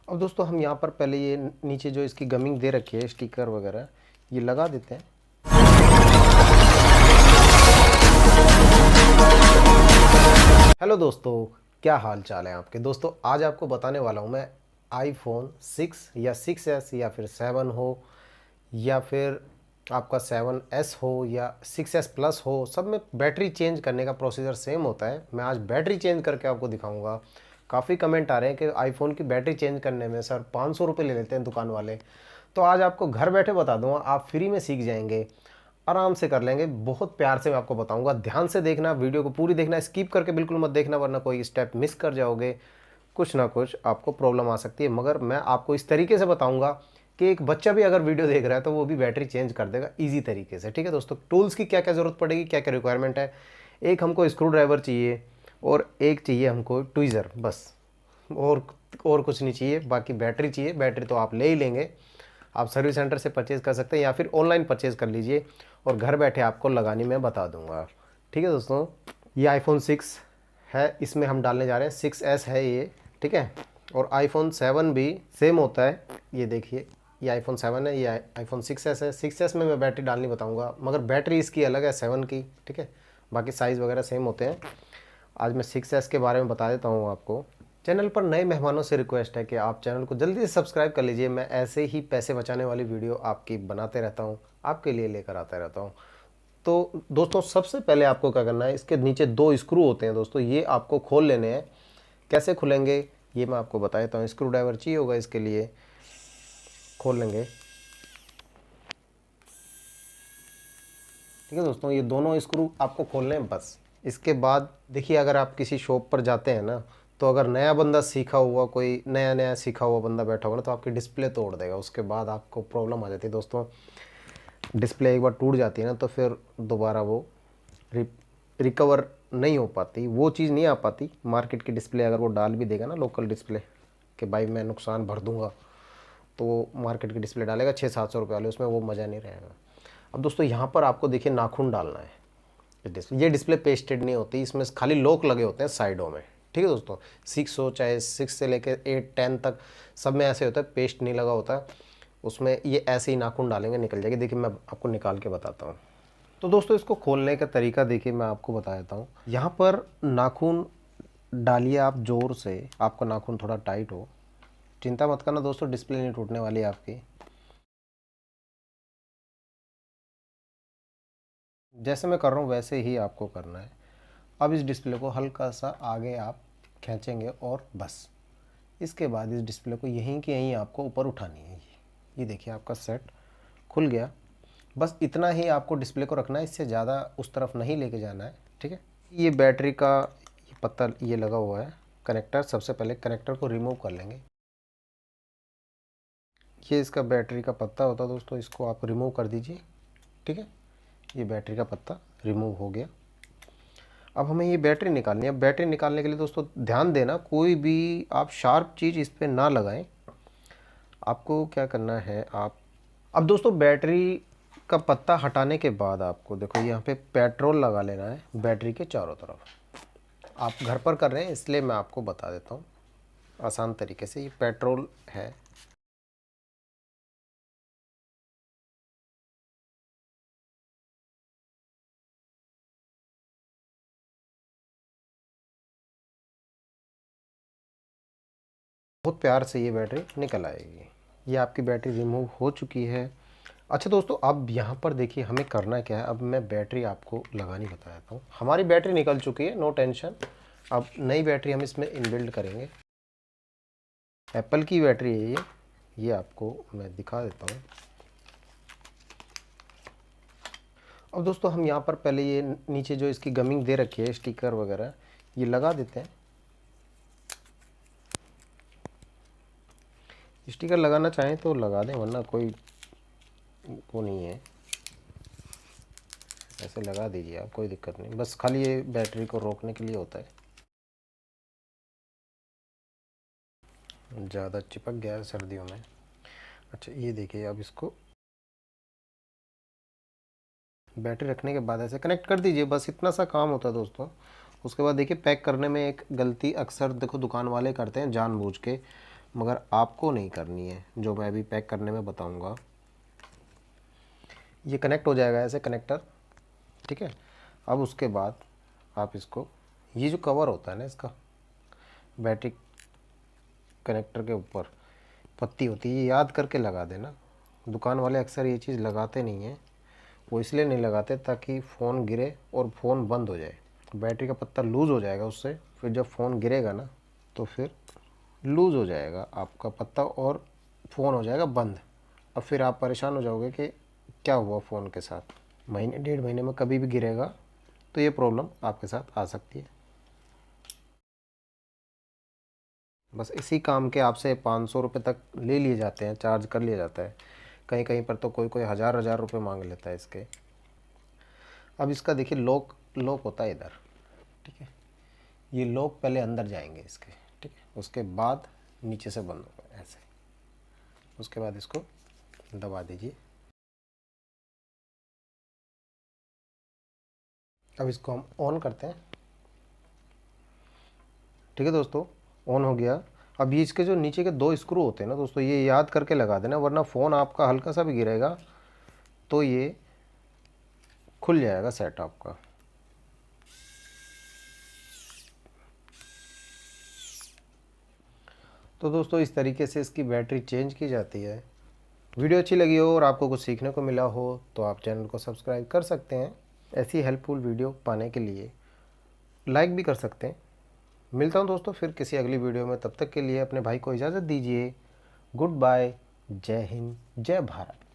अब दोस्तों हम यहाँ पर पहले ये नीचे जो इसकी गमिंग दे रखी है स्टिकर वगैरह ये लगा देते हैं। हेलो दोस्तों, क्या हाल चाल है आपके। दोस्तों आज आपको बताने वाला हूँ मैं आईफोन 6 या 6s या फिर 7 हो या फिर आपका 7s हो या 6s प्लस हो, सब में बैटरी चेंज करने का प्रोसीजर सेम होता है। मैं आज बैटरी चेंज करके आपको दिखाऊंगा। काफ़ी कमेंट आ रहे हैं कि आईफोन की बैटरी चेंज करने में सर 500 रुपये ले लेते हैं दुकान वाले। तो आज आपको घर बैठे बता दूंगा, आप फ्री में सीख जाएंगे, आराम से कर लेंगे। बहुत प्यार से मैं आपको बताऊंगा, ध्यान से देखना, वीडियो को पूरी देखना, स्किप करके बिल्कुल मत देखना वरना कोई स्टेप मिस कर जाओगे, कुछ ना कुछ आपको प्रॉब्लम आ सकती है। मगर मैं आपको इस तरीके से बताऊंगा कि एक बच्चा भी अगर वीडियो देख रहा है तो वो भी बैटरी चेंज कर देगा ईजी तरीके से। ठीक है दोस्तों, टूल्स की क्या क्या ज़रूरत पड़ेगी, क्या क्या रिक्वायरमेंट है। एक हमको स्क्रू ड्राइवर चाहिए और एक चाहिए हमको ट्वीज़र, बस और कुछ नहीं चाहिए। बाकी बैटरी चाहिए, बैटरी तो आप ले ही लेंगे, आप सर्विस सेंटर से परचेज़ कर सकते हैं या फिर ऑनलाइन परचेज़ कर लीजिए और घर बैठे आपको लगानी मैं बता दूंगा। ठीक है दोस्तों, ये आईफोन 6 है, इसमें हम डालने जा रहे हैं 6s है ये। ठीक है, और आईफोन 7 भी सेम होता है। ये देखिए, ये आईफोन 7 है, ये आईफोन 6s है। 6s में मैं बैटरी डालनी बताऊंगा, मगर बैटरी इसकी अलग है 7 की। ठीक है, बाकी साइज़ वगैरह सेम होते हैं। आज मैं 6s के बारे में बता देता हूँ आपको। चैनल पर नए मेहमानों से रिक्वेस्ट है कि आप चैनल को जल्दी से सब्सक्राइब कर लीजिए। मैं ऐसे ही पैसे बचाने वाली वीडियो आपकी बनाते रहता हूँ, आपके लिए लेकर आता रहता हूँ। तो दोस्तों सबसे पहले आपको क्या करना है, इसके नीचे 2 स्क्रू होते हैं दोस्तों, ये आपको खोल लेने हैं। कैसे खुलेंगे ये मैं आपको बता देता हूँ। स्क्रू ड्राइवर चाहिए होगा, इसके लिए खोल लेंगे। ठीक है दोस्तों, ये दोनों स्क्रू आपको खोलने हैं बस। इसके बाद देखिए, अगर आप किसी शॉप पर जाते हैं ना, तो अगर नया बंदा सीखा हुआ, कोई नया नया सीखा हुआ बंदा बैठा होगा ना, तो आपकी डिस्प्ले तोड़ देगा। उसके बाद आपको प्रॉब्लम आ जाती है दोस्तों। डिस्प्ले एक बार टूट जाती है ना, तो फिर दोबारा वो रिकवर नहीं हो पाती, वो चीज़ नहीं आ पाती। मार्केट की डिस्प्ले अगर वो डाल भी देगा ना, लोकल डिस्प्ले, कि भाई मैं नुकसान भर दूंगा, तो वो मार्केट की डिस्प्ले डालेगा 600-700 रुपये वाले, उसमें वो मज़ा नहीं रहेगा। अब दोस्तों यहाँ पर आपको देखिए नाखून डालना है। ये डिस्प्ले पेस्टेड नहीं होती, इसमें खाली लॉक लगे होते हैं साइडों में। ठीक है दोस्तों, 6 हो चाहे 6 से लेकर 8 10 तक, सब में ऐसे होता है, पेस्ट नहीं लगा होता। उसमें ये ऐसे ही नाखून डालेंगे निकल जाएगी। देखिए मैं आपको निकाल के बताता हूँ। तो दोस्तों इसको खोलने का तरीका देखिए, मैं आपको बता देता हूँ। यहाँ पर नाखून डालिए आप ज़ोर से, आपका नाखून थोड़ा टाइट हो। चिंता मत करना दोस्तों, डिस्प्ले नहीं टूटने वाली है आपकी। जैसे मैं कर रहा हूँ वैसे ही आपको करना है। अब इस डिस्प्ले को हल्का सा आगे आप खींचेंगे और बस इसके बाद इस डिस्प्ले को यहीं के यहीं आपको ऊपर उठानी है। ये देखिए आपका सेट खुल गया। बस इतना ही आपको डिस्प्ले को रखना है, इससे ज़्यादा उस तरफ नहीं लेके जाना है। ठीक है, ये बैटरी का ये पत्ता ये लगा हुआ है कनेक्टर। सबसे पहले कनेक्टर को रिमूव कर लेंगे। ये इसका बैटरी का पत्ता होता है दोस्तों, इसको आप रिमूव कर दीजिए। ठीक है, ये बैटरी का पत्ता रिमूव हो गया। अब हमें ये बैटरी निकालनी है। बैटरी निकालने के लिए दोस्तों ध्यान देना, कोई भी आप शार्प चीज़ इस पर ना लगाएं। आपको क्या करना है, आप अब दोस्तों बैटरी का पत्ता हटाने के बाद आपको देखो यहाँ पे पेट्रोल लगा लेना है बैटरी के चारों तरफ। आप घर पर कर रहे हैं इसलिए मैं आपको बता देता हूँ आसान तरीके से। ये पेट्रोल है, बहुत प्यार से ये बैटरी निकल आएगी। ये आपकी बैटरी रिमूव हो चुकी है। अच्छा दोस्तों, अब यहाँ पर देखिए हमें करना क्या है। अब मैं बैटरी आपको लगानी बता देता हूँ। हमारी बैटरी निकल चुकी है, नो टेंशन। अब नई बैटरी हम इसमें इनबिल्ड करेंगे। एप्पल की बैटरी है ये आपको मैं दिखा देता हूँ। अब दोस्तों हम यहाँ पर पहले ये नीचे जो इसकी गमिंग दे रखी है स्टिकर वगैरह ये लगा देते हैं। स्टिकर लगाना चाहें तो लगा दें, वरना कोई वो नहीं है, ऐसे लगा दीजिए आप, कोई दिक्कत नहीं। बस खाली ये बैटरी को रोकने के लिए होता है। ज़्यादा चिपक गया है सर्दियों में। अच्छा ये देखिए, अब इसको बैटरी रखने के बाद ऐसे कनेक्ट कर दीजिए, बस इतना सा काम होता है दोस्तों। उसके बाद देखिए पैक करने में एक गलती अक्सर देखो दुकान वाले करते हैं जानबूझ के, मगर आपको नहीं करनी है, जो मैं अभी पैक करने में बताऊंगा। ये कनेक्ट हो जाएगा ऐसे कनेक्टर, ठीक है। अब उसके बाद आप इसको, ये जो कवर होता है ना इसका, बैटरी कनेक्टर के ऊपर पत्ती होती है, ये याद करके लगा देना। दुकान वाले अक्सर ये चीज़ लगाते नहीं हैं। वो इसलिए नहीं लगाते ताकि फ़ोन गिरे और फ़ोन बंद हो जाए। बैटरी का पत्ता लूज़ हो जाएगा उससे, फिर जब फ़ोन गिरेगा ना तो फिर लूज़ हो जाएगा आपका पत्ता और फ़ोन हो जाएगा बंद। अब फिर आप परेशान हो जाओगे कि क्या हुआ फ़ोन के साथ। महीने 1.5 महीने में कभी भी गिरेगा तो ये प्रॉब्लम आपके साथ आ सकती है। बस इसी काम के आपसे 500 रुपये तक ले लिए जाते हैं, चार्ज कर लिया जाता है। कहीं कहीं पर तो कोई कोई हज़ार हज़ार रुपये मांग लेता है इसके। अब इसका देखिए लॉक लॉक होता है इधर, ठीक है। ये लॉक पहले अंदर जाएंगे इसके, ठीक है, उसके बाद नीचे से बंद होगा ऐसे। उसके बाद इसको दबा दीजिए। अब इसको हम ऑन करते हैं, ठीक है दोस्तों, ऑन हो गया। अब ये इसके जो नीचे के 2 स्क्रू होते हैं ना दोस्तों, ये याद करके लगा देना, वरना फ़ोन आपका हल्का सा भी गिरेगा तो ये खुल जाएगा सेट आपका। तो दोस्तों इस तरीके से इसकी बैटरी चेंज की जाती है। वीडियो अच्छी लगी हो और आपको कुछ सीखने को मिला हो तो आप चैनल को सब्सक्राइब कर सकते हैं। ऐसी हेल्पफुल वीडियो पाने के लिए लाइक भी कर सकते हैं। मिलता हूं दोस्तों फिर किसी अगली वीडियो में, तब तक के लिए अपने भाई को इजाज़त दीजिए। गुड बाय, जय हिंद, जय भारत।